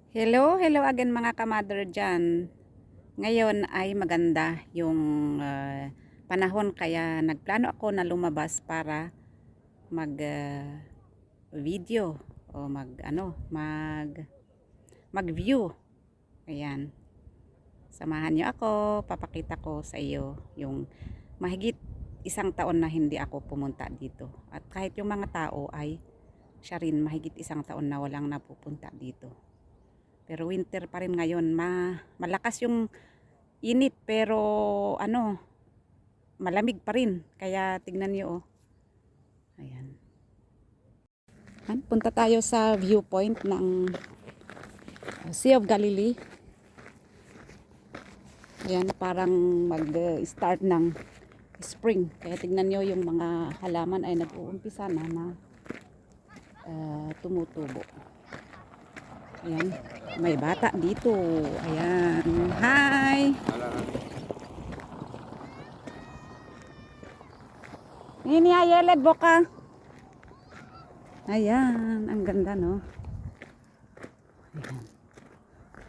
Hello again mga kamadre dyan. Ngayon ay maganda yung panahon kaya nagplano ako na lumabas para mag video o mag view. Ayan. Samahan nyo ako, papakita ko sa iyo yung mahigit isang taon na hindi ako pumunta dito. At kahit yung mga tao ay siya rin mahigit isang taon na walang napupunta dito. Pero winter pa rin ngayon. Malakas yung init pero malamig pa rin. Kaya tignan niyo oh. Ayan. Punta tayo sa viewpoint ng Sea of Galilee. Ayan, parang mag-start ng spring. Kaya tignan niyo yung mga halaman ay nag-uumpisa na tumutubo. Ayan, may bata dito. Ayan, hi! Ini ayeled boka. Ayan, ang ganda no. Ayan.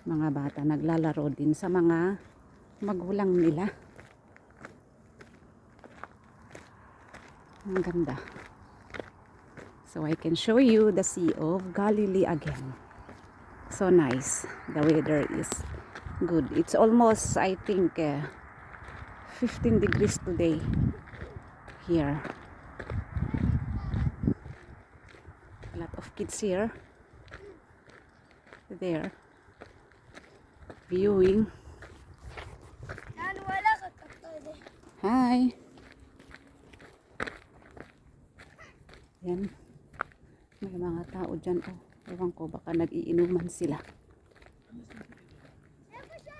Mga bata naglalaro din sa mga magulang nila. Ang ganda. So I can show you the Sea of Galilee again. So nice. The weather is good. It's almost, I think, 15 degrees today here. A lot of kids here. There. Viewing. Hi. Yan. May mga tao dyan. Oh. Ewan ko, baka nag-iinuman sila.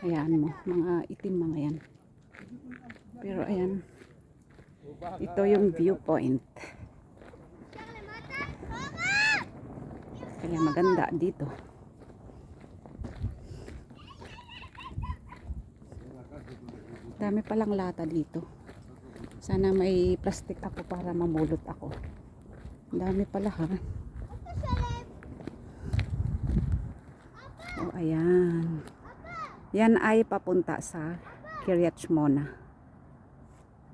Ayan mo. Mga itim mga yan. Pero ayan. Ito yung viewpoint. Kaya maganda dito. Dami palang lata dito. Sana may plastic ako para mamulot ako. Dami pala ha. Oh, ayan. Yan ay papunta sa Kiryat Shmona.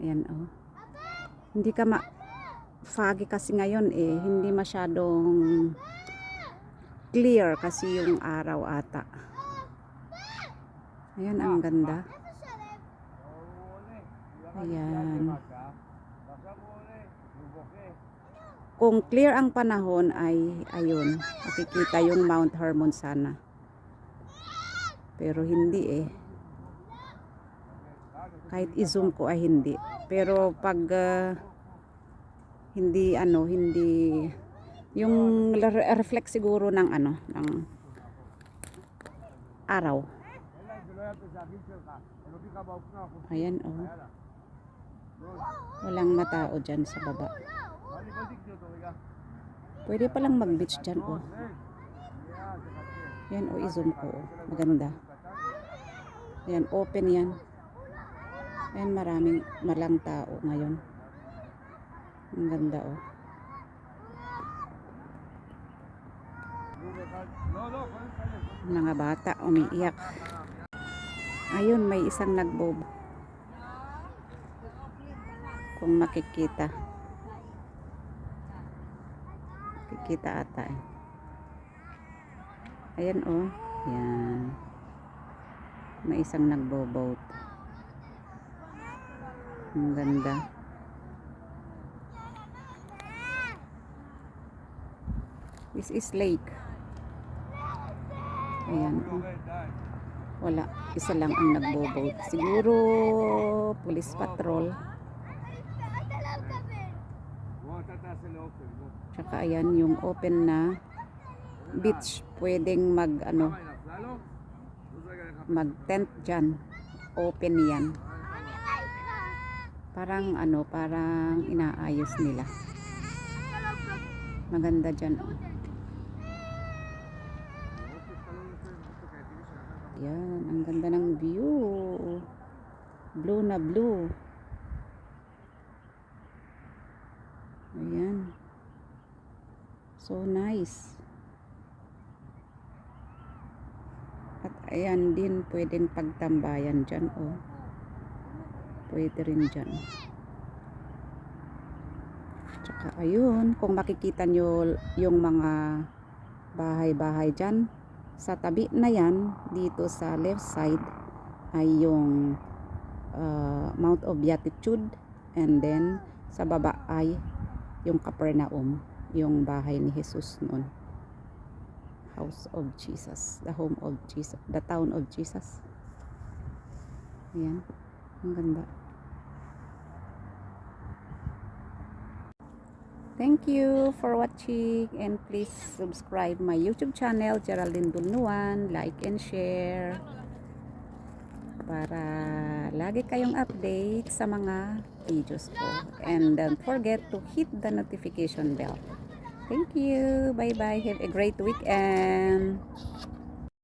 Ayan oh. Hindi ka foggy kasi ngayon eh. Hindi masyadong clear kasi yung araw ata. Ayan, ang ganda. Ayan. Kung clear ang panahon ay ayun, makikita yung Mount Hermon sana. Pero hindi eh. Kahit i-zoom ko ay hindi. Pero pag hindi yung reflect siguro ng ng araw. Ayan oh. Walang matao dyan sa baba. Pwede palang mag-beach dyan oh. Yan oh, i-zoom ko oh. Maganda. Yan, open yan. Yan, malang tao ngayon. Ang ganda oh. Mga bata umiiyak. Ayun, may isang nagbob. Kung makikita. Makikita ata eh. Ayan oh. Yan. May isang nagbo-boat. Ang ganda. This is lake. Ayan oh. Wala. Isa lang ang nagbo-boat. Siguro police patrol. Tsaka ayan yung open na beach. Pwedeng mag tent dyan. Open yan. Parang parang inaayos nila. Maganda dyan oh. Yan, ang ganda ng view. Blue na blue. Ayan. So nice. At ayan din, pwedeng pagtambayan dyan, oh. Pwede rin dyan. Tsaka ayun, kung makikita nyo yung mga bahay-bahay dyan, sa tabi na yan, dito sa left side, ay yung Mount of Beatitude. And then, sa baba ay yung Capernaum, yung bahay ni Jesus noon. House of Jesus, the home of Jesus, the town of Jesus. Ayan, ang ganda. Thank you for watching, and please subscribe my YouTube channel, Geraldine Dulnuan. Like and share para lagi kayong update sa mga videos ko. And don't forget to hit the notification bell. Thank you. Bye bye. Have a great weekend.